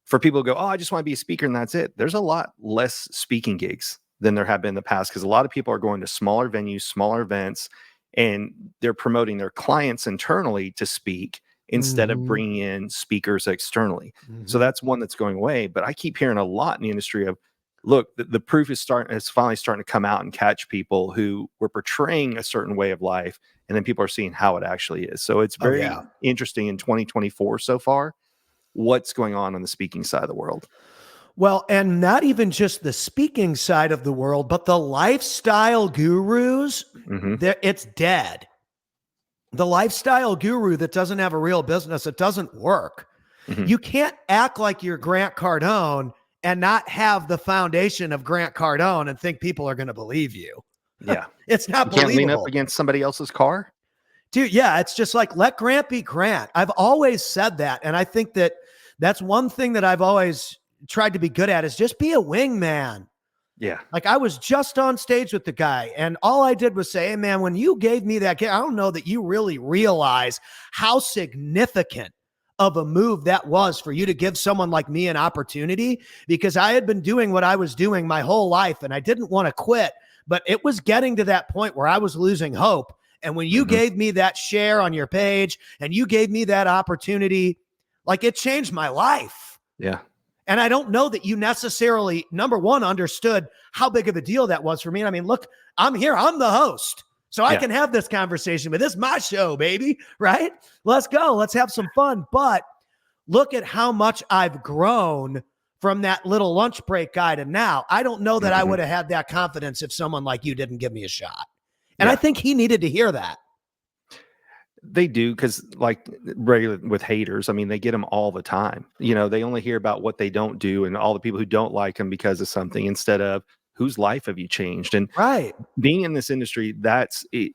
For people who go, oh, I just want to be a speaker, and that's it. There's a lot less speaking gigs than there have been in the past because a lot of people are going to smaller venues, smaller events, and they're promoting their clients internally to speak instead of bringing in speakers externally. So that's one that's going away. But I keep hearing a lot in the industry of, look, the proof is finally starting to come out and catch people who were portraying a certain way of life, and then people are seeing how it actually is. So it's very interesting in 2024 so far, what's going on the speaking side of the world. Well, and not even just the speaking side of the world, but the lifestyle gurus, it's dead. The lifestyle guru that doesn't have a real business, it doesn't work. You can't act like you're Grant Cardone and not have the foundation of Grant Cardone and think people are going to believe you. Yeah. It's not you believable. Can't lean up against somebody else's car. Dude, yeah, it's just like, let Grant be Grant. I've always said that. And I think that that's one thing that I've always tried to be good at is just be a wingman. Yeah. Like I was just on stage with the guy and all I did was say, hey man, when you gave me that gig, I don't know that you really realize how significant of a move that was for you to give someone like me an opportunity, because I had been doing what I was doing my whole life and I didn't want to quit, but it was getting to that point where I was losing hope. And when you gave me that share on your page and you gave me that opportunity, like, it changed my life. Yeah. And I don't know that you necessarily, number one, understood how big of a deal that was for me. And I mean, look, I'm here. I'm the host. So I can have this conversation, but this is my show, baby, right? Let's go. Let's have some fun. But look at how much I've grown from that little lunch break guy to now. I don't know that I would have had that confidence if someone like you didn't give me a shot. And I think he needed to hear that. They do, because like regular with haters, I mean, they get them all the time. You know, they only hear about what they don't do and all the people who don't like them because of something, instead of whose life have you changed. And being in this industry, that's it.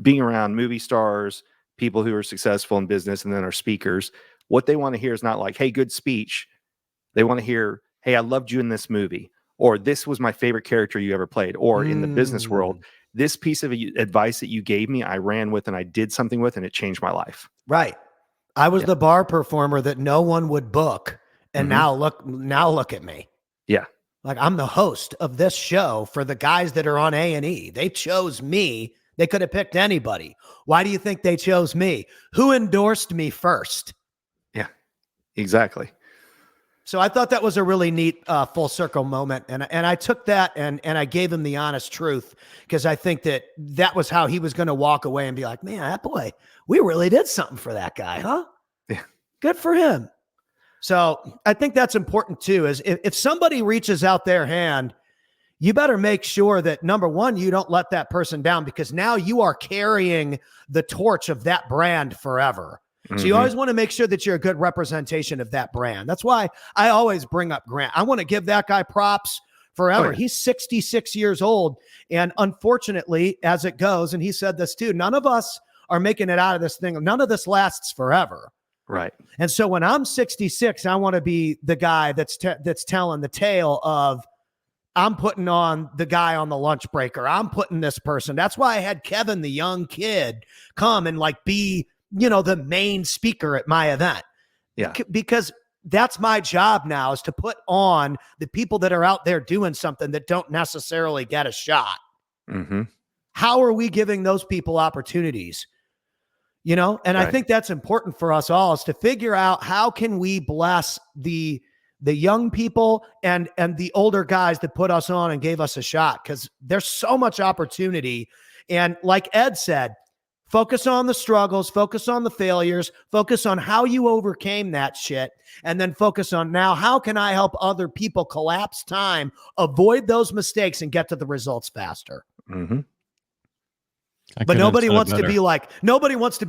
Being around movie stars, people who are successful in business, and then our speakers, what they want to hear is not like, hey, good speech. They want to hear, hey, I loved you in this movie, or this was my favorite character you ever played, or in the business world, this piece of advice that you gave me, I ran with and I did something with, and it changed my life. Right. I was the bar performer that no one would book. And now look at me. Yeah. Like, I'm the host of this show for the guys that are on A&E. They chose me. They could have picked anybody. Why do you think they chose me? Who endorsed me first? Yeah, exactly. So I thought that was a really neat full circle moment. And I took that and I gave him the honest truth, because I think that was how he was going to walk away and be like, man, that boy, we really did something for that guy, huh? Yeah. Good for him. So I think that's important too, is if somebody reaches out their hand, you better make sure that, number one, you don't let that person down, because now you are carrying the torch of that brand forever. So you always want to make sure that you're a good representation of that brand. That's why I always bring up Grant. I want to give that guy props forever. He's 66 years old. And unfortunately, as it goes, and he said this too, none of us are making it out of this thing. None of this lasts forever. Right. And so when I'm 66, I want to be the guy that's telling the tale of, I'm putting on the guy on the lunch break, or I'm putting this person. That's why I had Kevin, the young kid, come and like be, the main speaker at my event. Yeah. Because that's my job now, is to put on the people that are out there doing something that don't necessarily get a shot. How are we giving those people opportunities? And I think that's important for us all, is to figure out how can we bless the young people and the older guys that put us on and gave us a shot, because there's so much opportunity. And like Ed said, focus on the struggles, focus on the failures, focus on how you overcame that shit, and then focus on, now, how can I help other people collapse time, avoid those mistakes, and get to the results faster? But nobody wants to be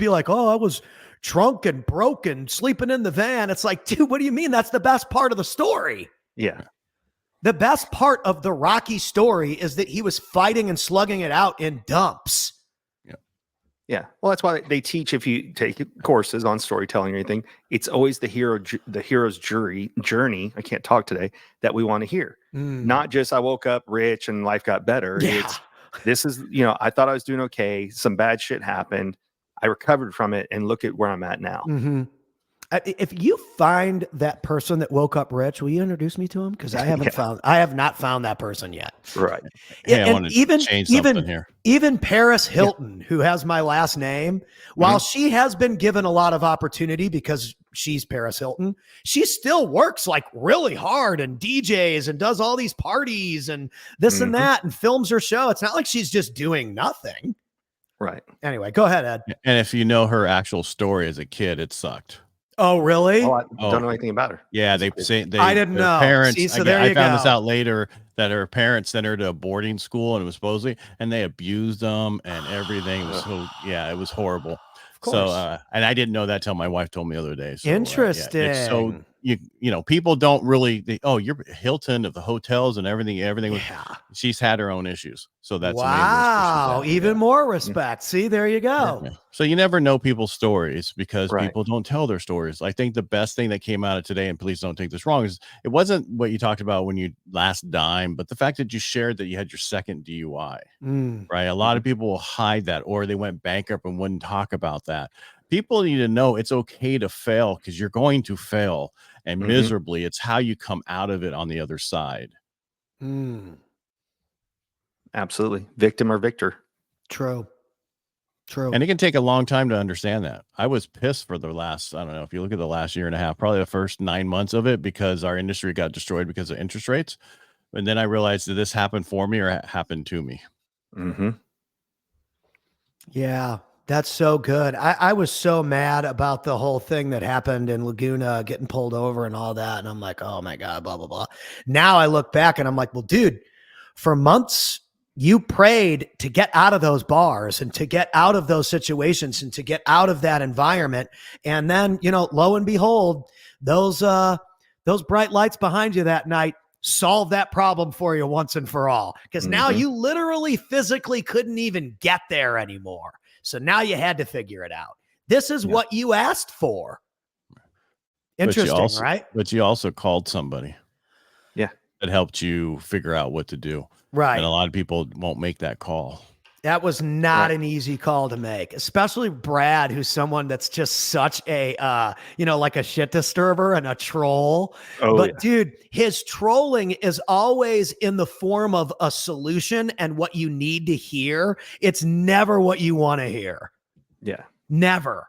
like, oh, I was drunk and broken, sleeping in the van. It's like, dude, what do you mean? That's the best part of the story. Yeah. The best part of the Rocky story is that he was fighting and slugging it out in dumps. Yeah. Well, that's why they teach, if you take courses on storytelling or anything, it's always the hero's journey. I can't talk today, that we want to hear. Not just, I woke up rich and life got better. Yeah. This is, I thought I was doing okay. Some bad shit happened. I recovered from it, and look at where I'm at now. If you find that person that woke up rich, will you introduce me to him? Because I have not found that person yet. Right. Hey, I want to change something here. Even Paris Hilton, who has my last name, while she has been given a lot of opportunity because she's Paris Hilton, she still works like really hard and DJs and does all these parties and this and that and films her show. It's not like she's just doing nothing. Right. Anyway, go ahead, Ed. And if you know her actual story as a kid, it sucked. Oh, really? Oh, I don't know anything about her. Yeah, I didn't know. Parents, See, so I found this out later, that her parents sent her to a boarding school, and it was supposedly, and they abused them and everything. It was it was horrible. Of course. So, and I didn't know that till my wife told me the other day. So, interesting. So people don't really. You're Hilton of the hotels and everything. Everything was. She's had her own issues. So that's wow. Even more respect. See, there you go. Yeah. So you never know people's stories, because people don't tell their stories. I think the best thing that came out of today, and please don't take this wrong, is it wasn't what you talked about when you last dime, but the fact that you shared that you had your second DUI. Right. A lot of people will hide that, or they went bankrupt and wouldn't talk about that. People need to know it's okay to fail, because you're going to fail, and miserably. It's how you come out of it on the other side. Absolutely. Victim or victor. True. True. And it can take a long time to understand that. I was pissed for the last, I don't know, if you look at the last year and a half, probably the first 9 months of it, because our industry got destroyed because of interest rates. And then I realized, did this happen for me or happen to me? Mm-hmm. Yeah, that's so good. I was so mad about the whole thing that happened in Laguna, getting pulled over and all that. And I'm like, oh my God, blah, blah, blah. Now I look back and I'm like, well, dude, for months, you prayed to get out of those bars and to get out of those situations and to get out of that environment. And then, you know, lo and behold, those bright lights behind you that night solve that problem for you once and for all. Because now you literally physically couldn't even get there anymore. So now you had to figure it out. This is what you asked for. Interesting, right? But you also called somebody. Yeah. That helped you figure out what to do. Right. And a lot of people won't make that call. That was not an easy call to make, especially Brad, who's someone that's just such a, you know, like a shit disturber and a troll. But dude, his trolling is always in the form of a solution and what you need to hear. It's never what you want to hear. Yeah. Never.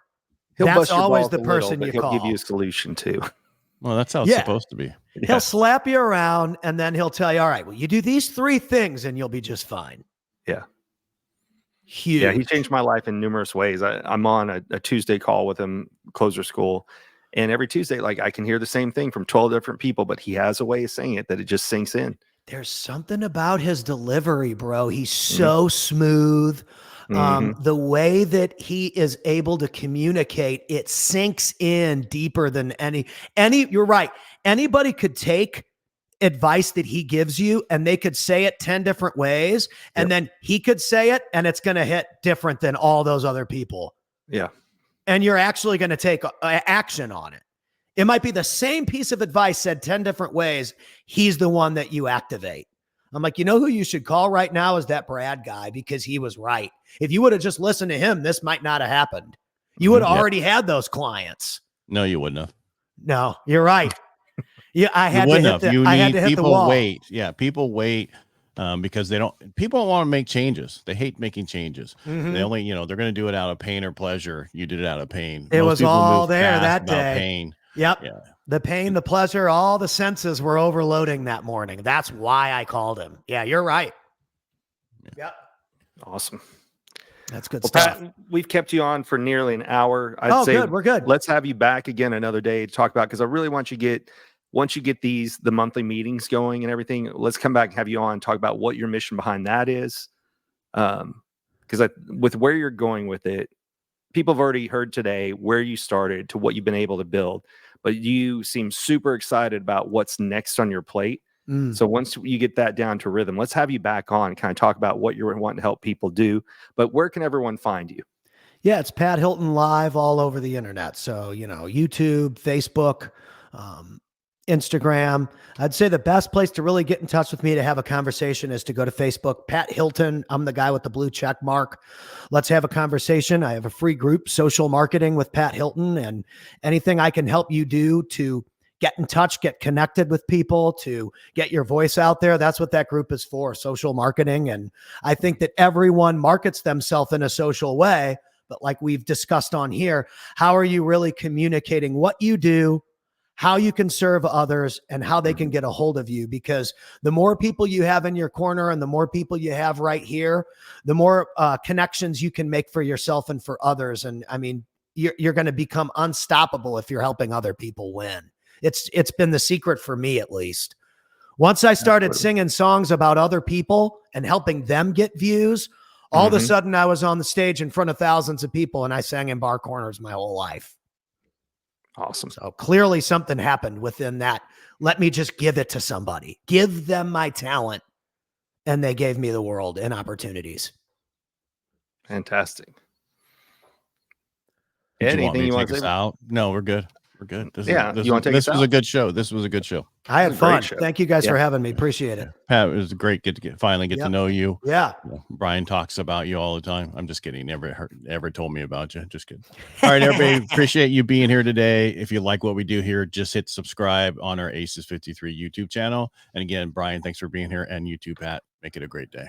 That's always the person you call. He'll give you a solution too. Well, that's how it's supposed to be. He'll slap you around and then he'll tell you, all right, well, you do these 3 things and you'll be just fine. Yeah. Huge. Yeah, he changed my life in numerous ways. I'm on a Tuesday call with him, closer school, and every Tuesday, like I can hear the same thing from 12 different people, but he has a way of saying it that it just sinks in. There's something about his delivery, bro. He's so smooth. The way that he is able to communicate, it sinks in deeper than any, you're right. Anybody could take advice that he gives you and they could say it 10 different ways and then he could say it and it's going to hit different than all those other people. Yeah. And you're actually going to take action on it. It might be the same piece of advice said 10 different ways. He's the one that you activate. I'm like, you know who you should call right now is that Brad guy, because he was right. If you would have just listened to him, this might not have happened. You would have already had those clients. No, you wouldn't have. No, you're right. Yeah, I had to hit the, you I need had to hit people the wall. wait. Yeah, people wait because people don't want to make changes. They hate making changes. They only, they're going to do it out of pain or pleasure. You did it out of pain. It was all there that day. Pain. Yep. Yeah. The pain, the pleasure, all the senses were overloading that morning. That's why I called him. Yeah, you're right. Yep. Awesome. That's good stuff. stuff. Pat, we've kept you on for nearly an hour. I'd say good. We're good. Let's have you back again another day to talk about, because I really want you to get, once you get the monthly meetings going and everything, let's come back and have you on and talk about what your mission behind that is. Because with where you're going with it, people have already heard today where you started to what you've been able to build, but you seem super excited about what's next on your plate. So once you get that down to rhythm, let's have you back on and kind of talk about what you're wanting to help people do. But where can everyone find you? Yeah, it's Pat Hilton Live all over the internet. So, YouTube, Facebook, Instagram. I'd say the best place to really get in touch with me to have a conversation is to go to Facebook. Pat Hilton. I'm the guy with the blue check mark. Let's have a conversation. I have a free group, Social Marketing with Pat Hilton, and anything I can help you do to get in touch, get connected with people, to get your voice out there. That's what that group is for, social marketing. And I think that everyone markets themselves in a social way, but like we've discussed on here, how are you really communicating what you do, how you can serve others, and how they can get a hold of you? Because the more people you have in your corner and the more people you have right here, the more connections you can make for yourself and for others. And I mean, you're going to become unstoppable if you're helping other people win. It's been the secret for me, at least. Once I started singing songs about other people and helping them get views, all of a sudden I was on the stage in front of thousands of people and I sang in bar corners my whole life. Awesome. So clearly something happened within that. Let me just give it to somebody. Give them my talent. And they gave me the world and opportunities. Fantastic. Anything you want to take us out? No, we're good. We're good. You want to take us out? This was a good show. This was a good show. I had fun. Thank you guys for having me. Appreciate it. Pat, it was great finally get to know you. Yeah. Brian talks about you all the time. I'm just kidding. Never told me about you. Just kidding. All right, everybody. Appreciate you being here today. If you like what we do here, just hit subscribe on our Aces 53 YouTube channel. And again, Brian, thanks for being here. And you too, Pat. Make it a great day.